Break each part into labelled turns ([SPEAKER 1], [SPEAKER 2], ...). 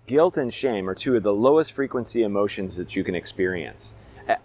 [SPEAKER 1] guilt and shame are two of the lowest frequency emotions that you can experience.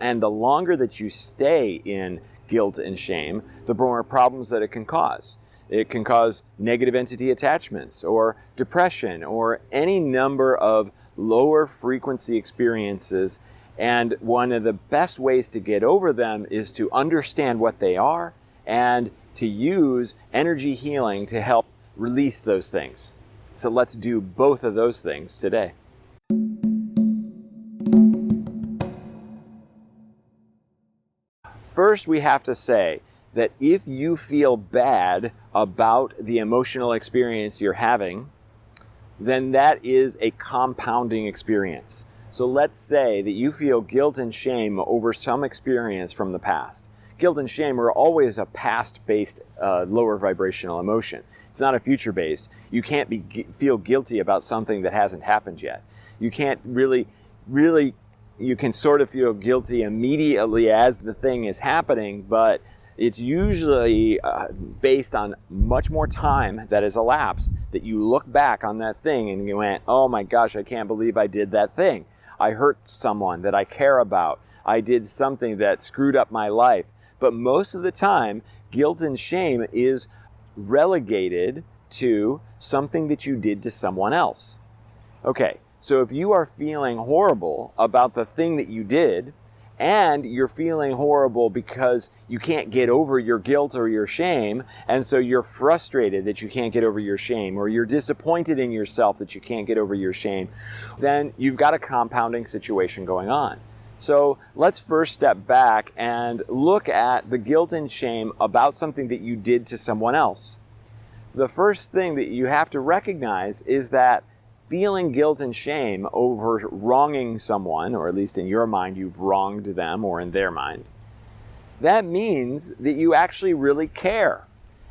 [SPEAKER 1] And the longer that you stay in guilt and shame, the more problems that it can cause. It can cause negative entity attachments or depression or any number of lower frequency experiences. And one of the best ways to get over them is to understand what they are and to use energy healing to help release those things. So let's do both of those things today. First, we have to say that if you feel bad about the emotional experience you're having, then that is a compounding experience. So let's say that you feel guilt and shame over some experience from the past. Guilt and shame are always a past-based lower vibrational emotion. It's not a future-based. You can't feel guilty about something that hasn't happened yet. You can't really, you can sort of feel guilty immediately as the thing is happening, but it's usually based on much more time that has elapsed that you look back on that thing and you went, oh my gosh, I can't believe I did that thing. I hurt someone that I care about. I did something that screwed up my life. But most of the time, guilt and shame is relegated to something that you did to someone else. Okay, so if you are feeling horrible about the thing that you did, and you're feeling horrible because you can't get over your guilt or your shame, and so you're frustrated that you can't get over your shame, or you're disappointed in yourself that you can't get over your shame, then you've got a compounding situation going on. So let's first step back and look at the guilt and shame about something that you did to someone else. The first thing that you have to recognize is that feeling guilt and shame over wronging someone, or at least in your mind you've wronged them, or in their mind, that means that you actually really care,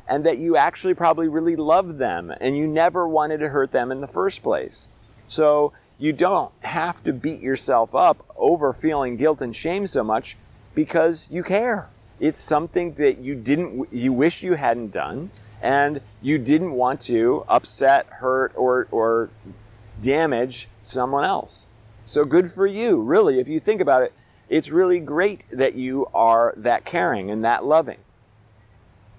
[SPEAKER 1] and that you actually probably really love them, and you never wanted to hurt them in the first place. So you don't have to beat yourself up over feeling guilt and shame so much because you care. It's something that you wish you hadn't done, and you didn't want to upset, hurt, or damage someone else. So good for you, really. If you think about it, it's really great that you are that caring and that loving.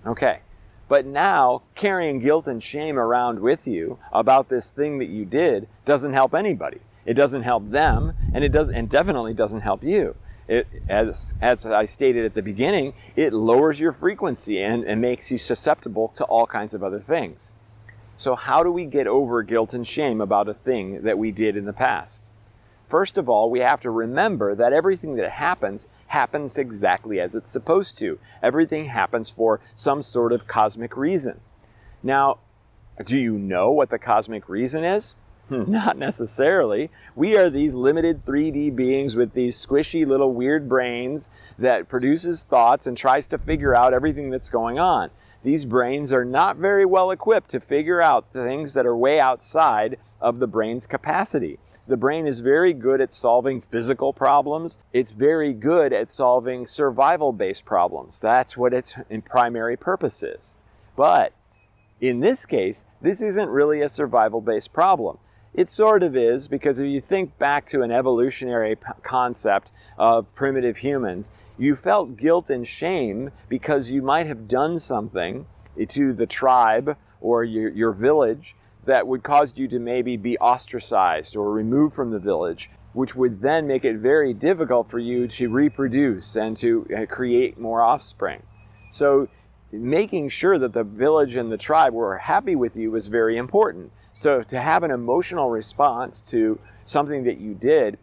[SPEAKER 1] Okay, but now carrying guilt and shame around with you about this thing that you did doesn't help anybody. It doesn't help them, and definitely doesn't help you. As I stated at the beginning, it lowers your frequency and makes you susceptible to all kinds of other things. So how do we get over guilt and shame about a thing that we did in the past? First of all, we have to remember that everything that happens exactly as it's supposed to. Everything happens for some sort of cosmic reason. Now, do you know what the cosmic reason is? Not necessarily. We are these limited 3D beings with these squishy little weird brains that produces thoughts and tries to figure out everything that's going on. These brains are not very well equipped to figure out things that are way outside of the brain's capacity. The brain is very good at solving physical problems. It's very good at solving survival-based problems. That's what its primary purpose is. But in this case, this isn't really a survival-based problem. It sort of is, because if you think back to an evolutionary concept of primitive humans, you felt guilt and shame because you might have done something to the tribe or your village that would cause you to maybe be ostracized or removed from the village, which would then make it very difficult for you to reproduce and to create more offspring. So making sure that the village and the tribe were happy with you was very important. So to have an emotional response to something that you did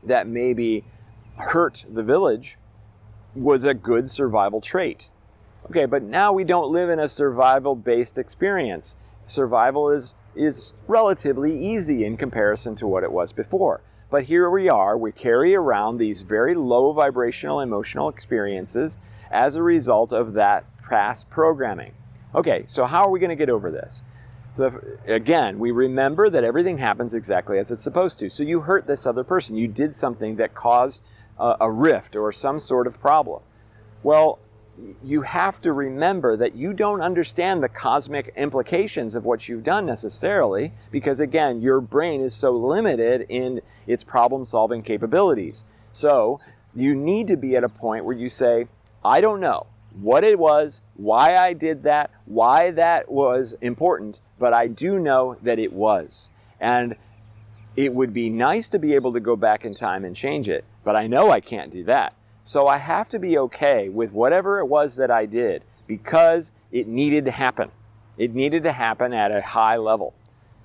[SPEAKER 1] that maybe hurt the village was a good survival trait. Okay, but now we don't live in a survival-based experience. Survival is relatively easy in comparison to what it was before. But here we are, we carry around these very low vibrational emotional experiences as a result of that past programming. Okay, so how are we going to get over this? Again, we remember that everything happens exactly as it's supposed to. So you hurt this other person. You did something that caused a rift or some sort of problem. Well, you have to remember that you don't understand the cosmic implications of what you've done necessarily, because again, your brain is so limited in its problem-solving capabilities. So you need to be at a point where you say, I don't know what it was, why I did that, why that was important, but I do know that it was. And it would be nice to be able to go back in time and change it, but I know I can't do that. So I have to be okay with whatever it was that I did because it needed to happen. It needed to happen at a high level.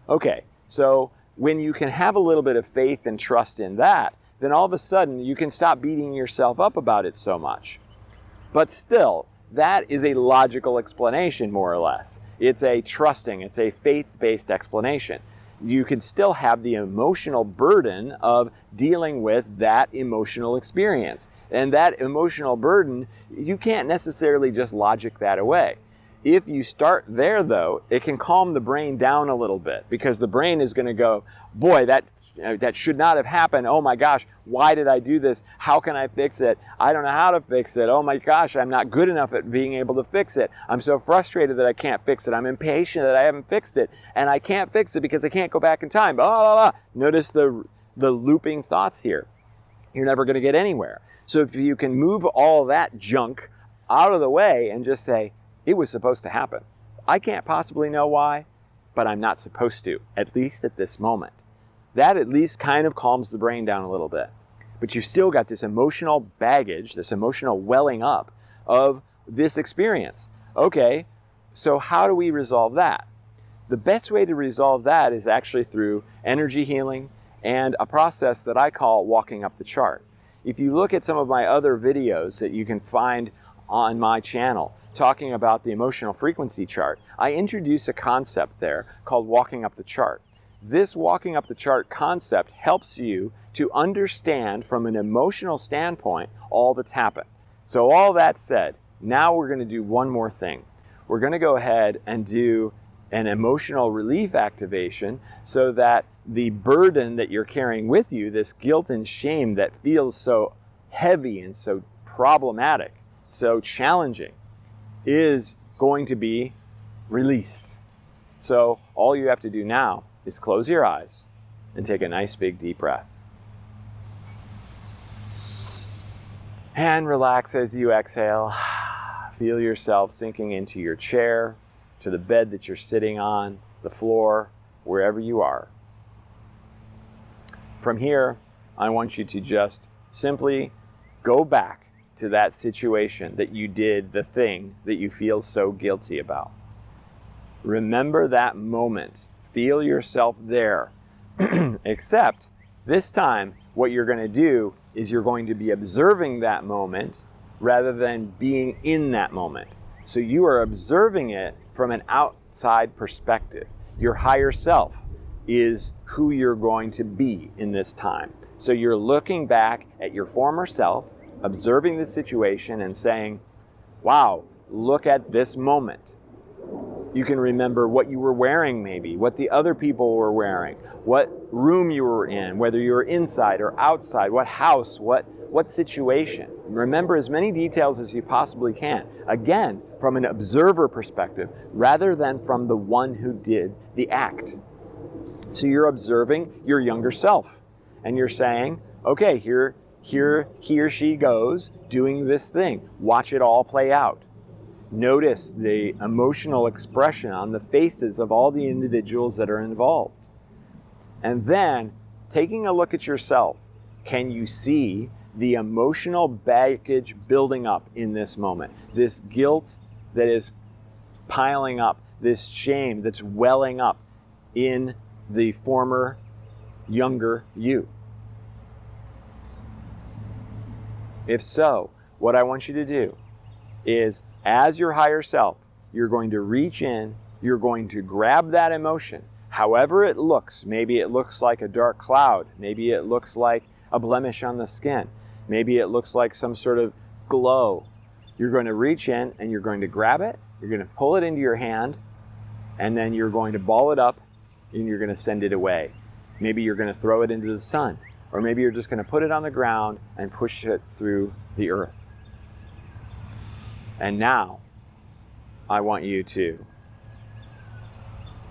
[SPEAKER 1] Okay, so when you can have a little bit of faith and trust in that, then all of a sudden you can stop beating yourself up about it so much. But still, that is a logical explanation, more or less. It's a trusting, it's a faith-based explanation. You can still have the emotional burden of dealing with that emotional experience. And that emotional burden, you can't necessarily just logic that away. If you start there, though, it can calm the brain down a little bit, because the brain is going to go, boy, that should not have happened. Oh my gosh, why did I do this? How can I fix it? I don't know how to fix it. Oh my gosh, I'm not good enough at being able to fix it. I'm so frustrated that I can't fix it. I'm impatient that I haven't fixed it, and I can't fix it because I can't go back in time. Blah, blah, blah. Notice the looping thoughts here. You're never going to get anywhere. So if you can move all that junk out of the way and just say, it was supposed to happen. I can't possibly know why, but I'm not supposed to, at least at this moment. That at least kind of calms the brain down a little bit. But you've still got this emotional baggage, this emotional welling up of this experience. Okay, so how do we resolve that? The best way to resolve that is actually through energy healing and a process that I call walking up the chart. If you look at some of my other videos that you can find on my channel talking about the emotional frequency chart, I introduce a concept there called walking up the chart. This walking up the chart concept helps you to understand from an emotional standpoint all that's happened. So all that said, now we're going to do one more thing. We're going to go ahead and do an emotional relief activation so that the burden that you're carrying with you, this guilt and shame that feels so heavy and so problematic, so challenging, is going to be released. So all you have to do now is close your eyes and take a nice big deep breath. And relax as you exhale. Feel yourself sinking into your chair, to the bed that you're sitting on, the floor, wherever you are. From here, I want you to just simply go back to that situation that you did the thing that you feel so guilty about. Remember that moment. Feel yourself there. Except this time, what you're going to do is you're going to be observing that moment rather than being in that moment. So you are observing it from an outside perspective. Your higher self is who you're going to be in this time. So you're looking back at your former self, observing the situation and saying, wow, look at this moment. You can remember what you were wearing maybe, what the other people were wearing, what room you were in, whether you were inside or outside, what house, what situation. Remember as many details as you possibly can. Again, from an observer perspective, rather than from the one who did the act. So you're observing your younger self and you're saying, okay, here he or she goes doing this thing. Watch it all play out. Notice the emotional expression on the faces of all the individuals that are involved. And then, taking a look at yourself, can you see the emotional baggage building up in this moment? This guilt that is piling up, this shame that's welling up in the former younger you. If so, what I want you to do is, as your higher self, you're going to reach in, you're going to grab that emotion, however it looks. Maybe it looks like a dark cloud. Maybe it looks like a blemish on the skin. Maybe it looks like some sort of glow. You're going to reach in and you're going to grab it, you're going to pull it into your hand, and then you're going to ball it up and you're going to send it away. Maybe you're going to throw it into the sun, or maybe you're just going to put it on the ground and push it through the earth. And now I want you to,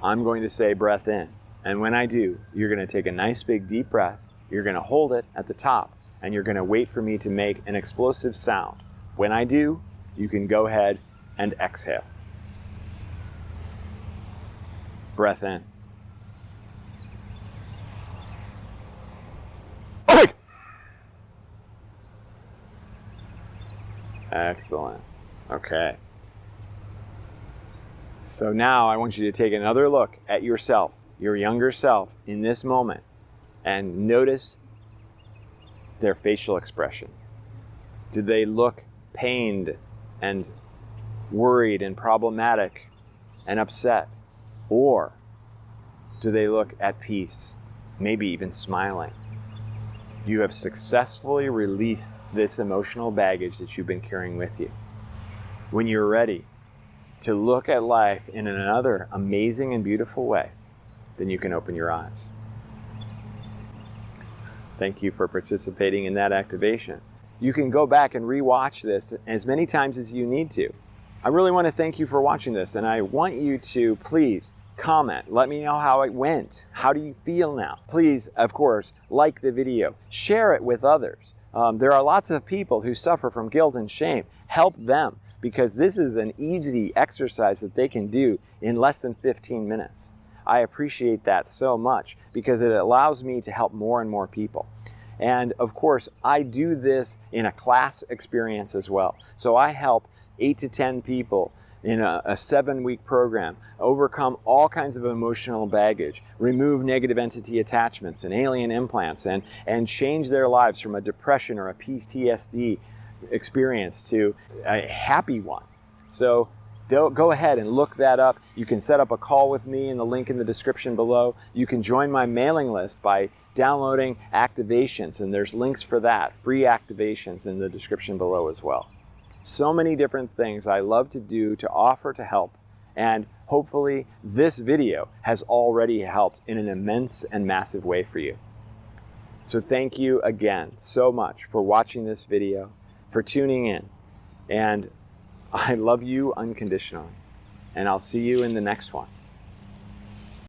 [SPEAKER 1] I'm going to say breath in. And when I do, you're going to take a nice big deep breath. You're going to hold it at the top, and you're going to wait for me to make an explosive sound. When I do, you can go ahead and exhale. Breath in. Okay. Excellent. Okay. So now I want you to take another look at yourself, your younger self, in this moment, and notice their facial expression. Do they look pained and worried and problematic and upset? Or do they look at peace, maybe even smiling? You have successfully released this emotional baggage that you've been carrying with you. When you're ready to look at life in another amazing and beautiful way, then you can open your eyes. Thank you for participating in that activation. You can go back and rewatch this as many times as you need to. I really want to thank you for watching this, and I want you to please comment. Let me know how it went. How do you feel now? Please, of course, like the video. Share it with others. There are lots of people who suffer from guilt and shame. Help them, because this is an easy exercise that they can do in less than 15 minutes. I appreciate that so much because it allows me to help more and more people. And of course, I do this in a class experience as well. So I help 8 to 10 people in a 7-week program overcome all kinds of emotional baggage, remove negative entity attachments and alien implants, and change their lives from a depression or a PTSD experience to a happy one. So go ahead and look that up. You can set up a call with me in the link in the description below. You can join my mailing list by downloading activations, and there's links for that, free activations in the description below as well. So many different things I love to do to offer to help, and hopefully this video has already helped in an immense and massive way for you. So thank you again so much for watching this video, for tuning in, and I love you unconditionally, and I'll see you in the next one.